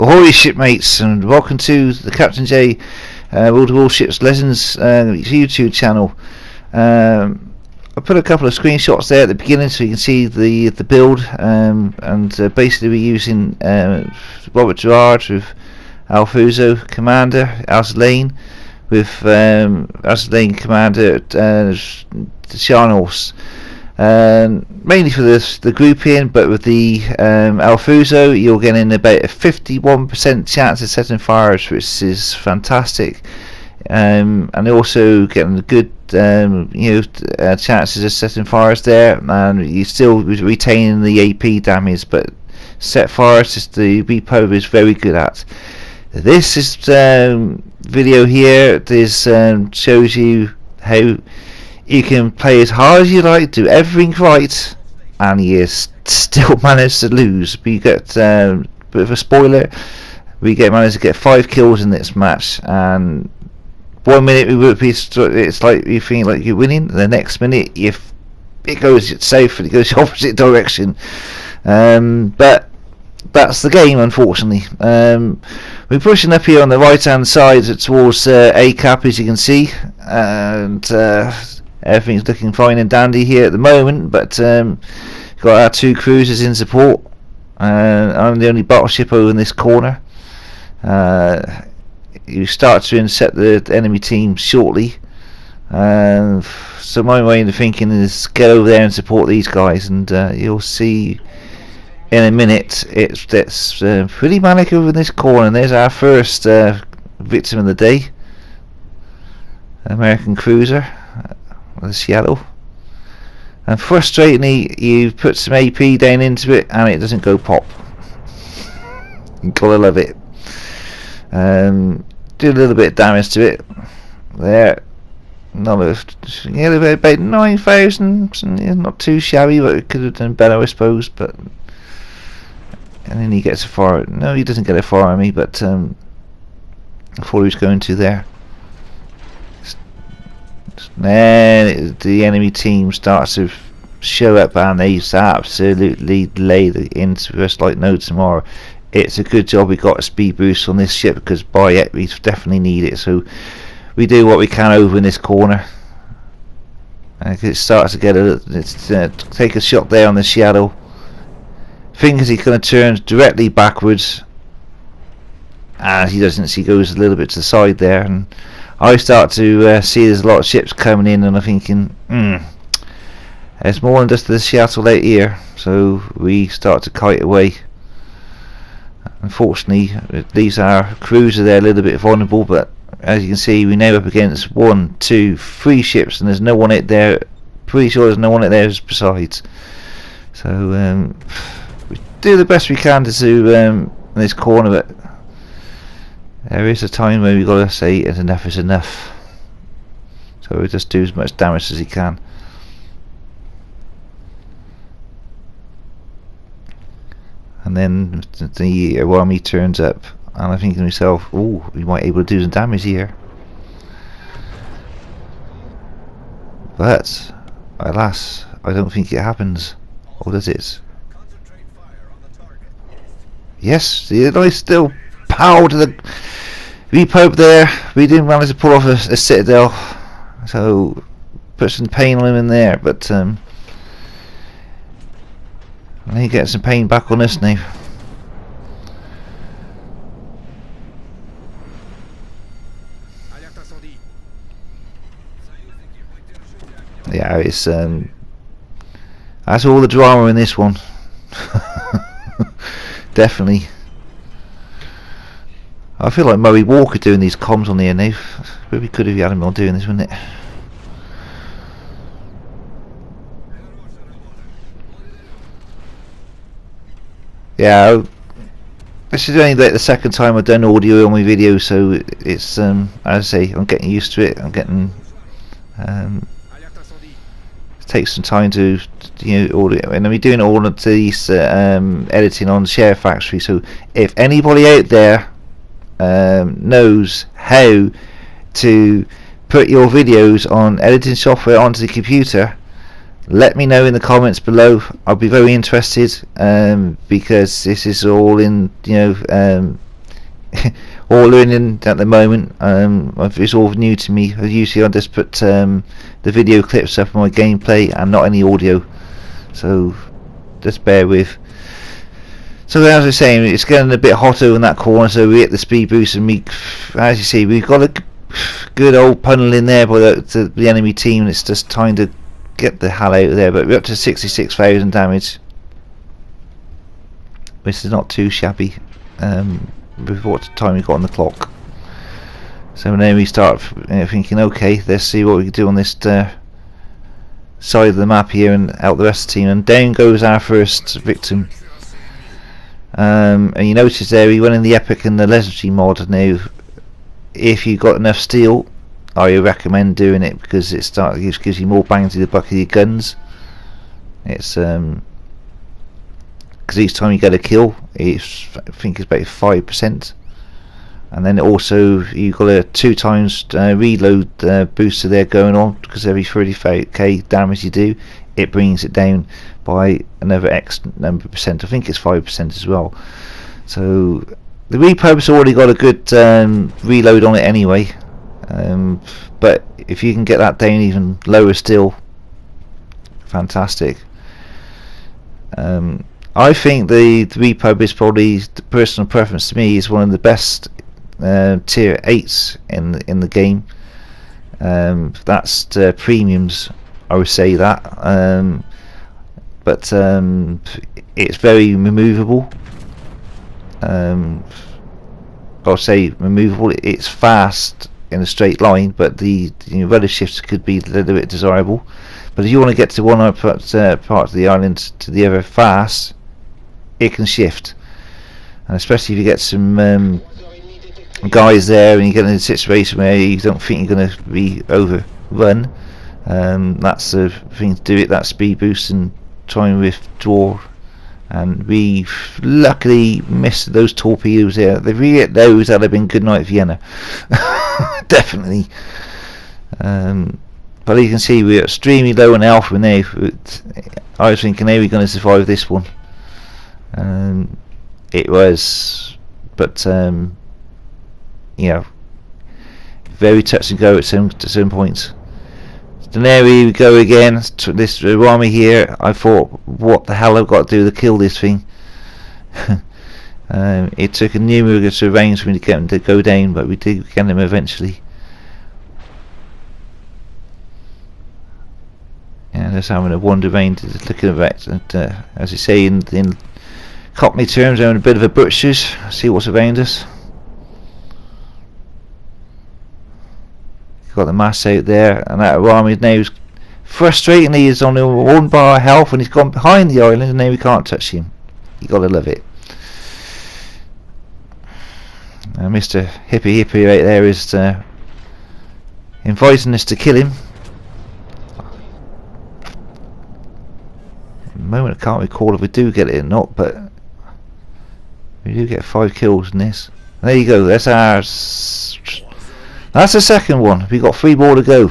Ahoy shipmates, and welcome to the Captain J World of Warships Lessons YouTube channel. I put a couple of screenshots there at the beginning so you can see the build, and basically we're using Robert Gerard with Alfuzo Commander, Alzalane with Alzalane Commander Sharnos. Mainly for the grouping, but with the Alfuzo you're getting about a 51% chance of setting fires, which is fantastic, and also getting good chances of setting fires there, and you still retaining the AP damage, but set fires is the repo is very good at. This is video here. This shows you how you can play as hard as you like, do everything right, and you still manage to lose. But you get a bit of a spoiler. We managed to get 5 kills in this match, and 1 minute we would be. It's like you think like you're winning. The next minute, if it goes south and it goes the opposite direction. But that's the game, unfortunately. We're pushing up here on the right hand side towards A cap, as you can see, and everything's looking fine and dandy here at the moment, but got our 2 cruisers in support. I'm the only battleship over in this corner. You start to intercept the enemy team shortly, so my way of thinking is get over there and support these guys, and you'll see in a minute it's pretty manic over in this corner. And there's our first victim of the day, American cruiser, the Seattle. And frustratingly, you put some AP down into it and it doesn't go pop. You gotta love it. Do a little bit of damage to it there. About 9,000. Not too shabby, but it could have done better, I suppose. But and then he gets a fire. No, he doesn't get a fire on me, but I thought he was going to there. Then the enemy team starts to show up, and they absolutely lay into us like no tomorrow. It's a good job we got a speed boost on this ship, because by it we definitely need it. So we do what we can over in this corner. It starts to get take a shot there on the shadow. Thinks he's going to turn directly backwards, and he doesn't. He goes a little bit to the side there, and I start to see there's a lot of ships coming in, and I'm thinking, there's more than just the Seattle out here. So we start to kite away. Unfortunately, these are cruisers. They're a little bit vulnerable, but as you can see, we now up against 1, 2, 3 ships, and there's no one out there. Pretty sure there's no one out there besides. So we do the best we can to do in this corner, but there is a time where we've got to say enough is enough. So we just do as much damage as he can. And then the army turns up, and I think to myself, oh, we might be able to do some damage here. But alas, I don't think it happens. Or does it? Yes, the nice still power to the repo there. We didn't manage to pull off a citadel, so put some pain on him in there, but I need to get some pain back on us now. Yeah, it's that's all the drama in this one. Definitely. I feel like Murray Walker doing these comms on the air now. Really could have had him on doing this, wouldn't it? Yeah, this is only like the second time I've done audio on my videos, so it's as I say, I'm getting used to it. I'm getting it takes some time to audio, and I'm doing all of these editing on Share Factory. So if anybody out there knows how to put your videos on editing software onto the computer, let me know in the comments below. I'll be very interested, because this is all in all learning at the moment. It's all new to me. Usually I just put the video clips up on my gameplay and not any audio, so just bear with. So as I was saying, it's getting a bit hotter in that corner, so we hit the speed boost, and as you see, we've got a good old pummel in there by the enemy team. It's just time to get the hell out of there, but we're up to 66,000 damage, which is not too shabby with what time we got on the clock. So then we start thinking, okay, let's see what we can do on this side of the map here and out the rest of the team, and down goes our first victim. And you notice there we went in the epic and the legendary mod. Now if you've got enough steel, I recommend doing it, because it gives you more bang to the buck of your guns. It's because each time you get a kill, I think it's about 5%, and then also you've got a 2 times reload booster there going on, because every 35k damage you do, it brings it down by another X number of percent. I think it's 5% as well. So the repurpose already got a good reload on it anyway, but if you can get that down even lower still, fantastic. I think the repub is probably, the personal preference to me, is one of the best tier 8s in the game. That's the premiums, I would say that, but it's very removable. I'll say removable. It's fast in a straight line, but the rudder shifts could be a little bit desirable. But if you want to get to one part of the island to the other fast, it can shift, and especially if you get some guys there and you get in a situation where you don't think you're going to be overrun, that's the thing to do it, that speed boost, and try and withdraw. And we luckily missed those torpedoes there. If we hit those, that'd have been good night Vienna. Definitely. But you can see we're extremely low on alpha now. I was thinking, are we going to survive this one? It was, but very touch and go at some points. So there we go again. This army here, I thought, what the hell I've got to do to kill this thing. It took a numerous of range for me to get him to go down, but we did get him eventually. And just having a wander around, just looking at it, and as I say in Cockney terms, having a bit of a butchers, see what's around us. Got the mass out there, and that army now, frustratingly, is on 1 bar of health, and he's gone behind the island, and now we can't touch him. You gotta love it. Mr. Hippie right there is inviting us to kill him. At the moment I can't recall if we do get it or not, but we do get 5 kills in this. There you go, that's ours. That's the second one. We've got 3 more to go.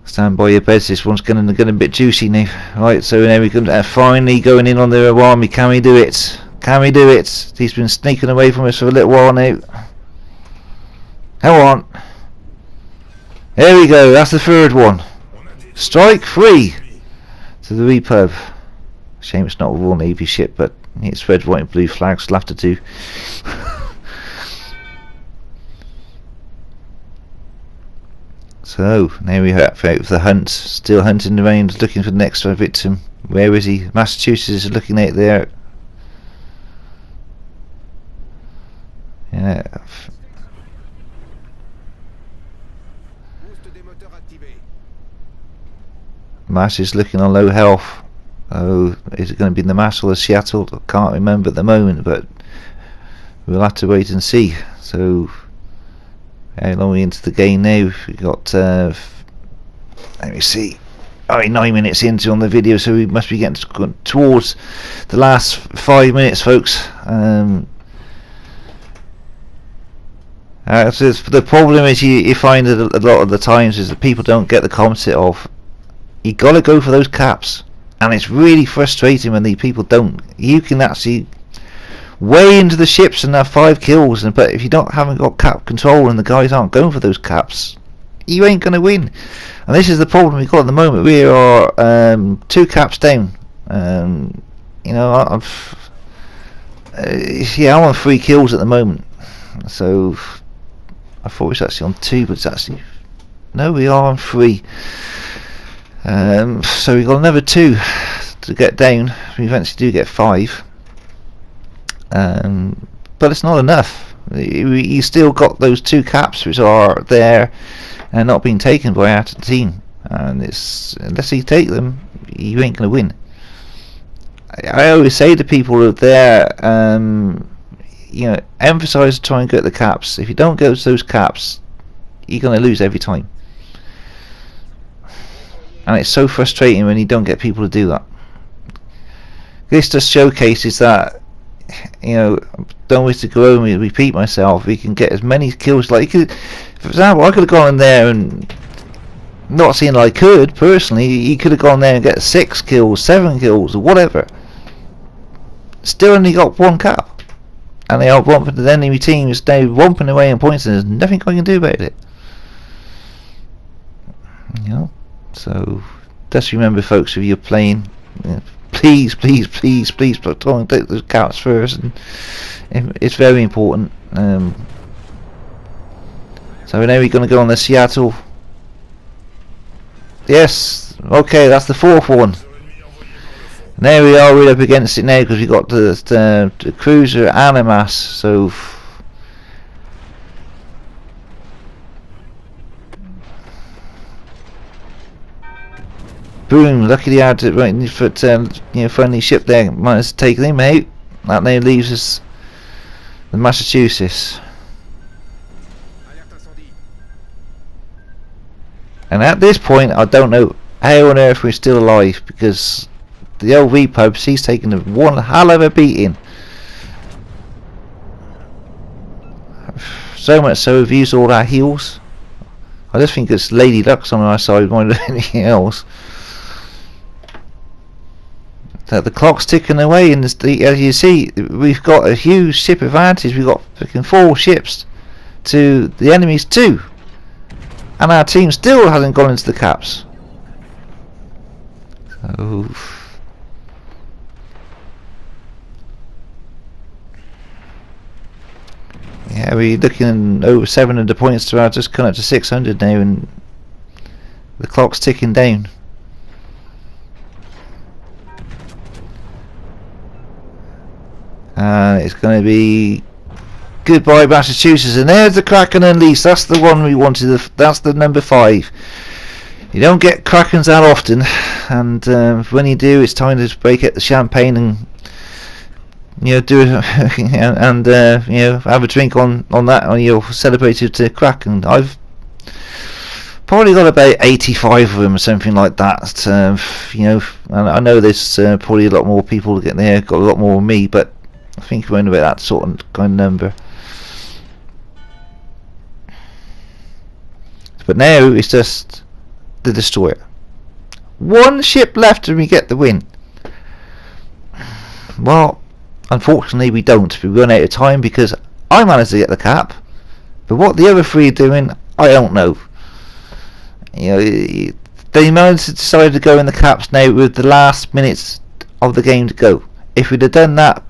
Stand by your beds. This one's getting a bit juicy now. Right, so now we can finally going in on the army. Can we do it? Can we do it? He's been sneaking away from us for a little while now. Come on. There we go. That's the third one. Strike 3 to the repub. Shame it's not a Royal Navy ship, but it's red, white, and blue flags. We'll have to do. So now we have out of the hunt, still hunting around, looking for the next victim. Where is he? Massachusetts is looking out there. Yeah. Mass is looking on low health. Oh, is it going to be the Mass or the Seattle? I can't remember at the moment, but we'll have to wait and see. So how long are we into the game now? We've got let me see, 9 minutes into on the video, so we must be getting towards the last 5 minutes, folks. So the problem is you find that a lot of the times is that people don't get the concept of you got to go for those caps, and it's really frustrating when the people don't. You can actually way into the ships and have 5 kills, but if you haven't got cap control and the guys aren't going for those caps, you ain't going to win. And this is the problem we've got at the moment. We are 2 caps down. You know, I'm on 3 kills at the moment. So I thought it was actually on 2, but it's actually, no, we are on 3. So we've got another 2 to get down. We eventually do get 5. But it's not enough. You still got those 2 caps which are there and not being taken by our team, and it's, unless you take them, you ain't going to win. I always say to people there, you know, emphasize try and get the caps. If you don't get those caps, you're going to lose every time, and it's so frustrating when you don't get people to do that. This just showcases that, you know, don't wish to go over and repeat myself. We can get as many kills, like, for example, I could have gone in there and, not saying I could personally, you could have gone there and get 6 kills, 7 kills, or whatever. Still only got 1 cap, and they are romping. The enemy team is now romping away in points, and there's nothing I can do about it. You know, so just remember, folks, if you're playing, you know, please try and take those caps first, and it's very important. So now we're going to go on the Seattle. Yes, okay, that's the 4th one. And there we are, we're up against it now because we got the cruiser Animas. So boom, luckily I had it right in the foot, you know, friendly ship there, managed to take them out. That now leaves us the Massachusetts. And at this point, I don't know how on earth we're still alive, because the old V-Pubs, he's taken one hell of a beating. So much so we've used all our heals. I just think it's Lady Luck's on our side more than anything else. That the clock's ticking away, and as you see, we've got a huge ship advantage. We've got freaking 4 ships to the enemy's 2, and our team still hasn't gone into the caps. So yeah, we're looking over 700 points to our, just coming up to 600 now, and the clock's ticking down. And it's going to be goodbye Massachusetts, and there's the Kraken Unleashed. That's the one we wanted. That's the number 5. You don't get Krakens that often, and when you do, it's time to break out the champagne and, you know, do it and you know, have a drink on that on your celebrated Kraken. I've probably got about 85 of them or something like that. You know, and I know there's probably a lot more people getting there, got a lot more than me, but I think we're in about that sort of kind of number. But now it's just the destroyer. 1 ship left and we get the win. Well, unfortunately we don't. We run out of time because I managed to get the cap, but what the other 3 are doing, I don't know. You know, they managed to decide to go in the caps now with the last minutes of the game to go. If we'd have done that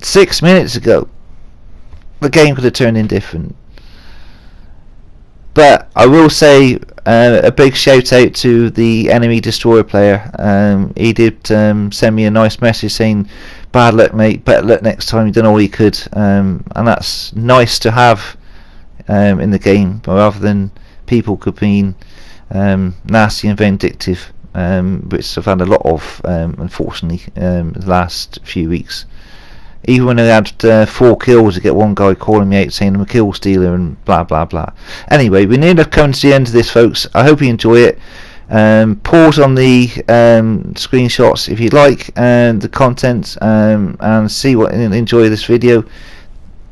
6 minutes ago, the game could have turned in different. But I will say a big shout out to the enemy destroyer player. He did send me a nice message saying, "Bad luck, mate, better luck next time, you done all you could," and that's nice to have in the game, rather than people could be nasty and vindictive, which I've had a lot of, unfortunately, the last few weeks. Even when I had 4 kills, to get one guy calling me out saying I'm a kill stealer and blah blah blah. Anyway, we nearly come to the end of this, folks. I hope you enjoy it. Pause on the screenshots if you like the content, and see what, enjoy this video.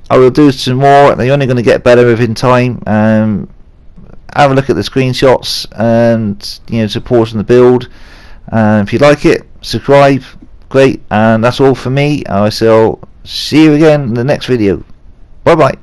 I will do some more. They're only going to get better within time. Have a look at the screenshots and, you know, support on the build. If you like it, subscribe. Great, and that's all for me. I shall See you again in the next video. Bye bye.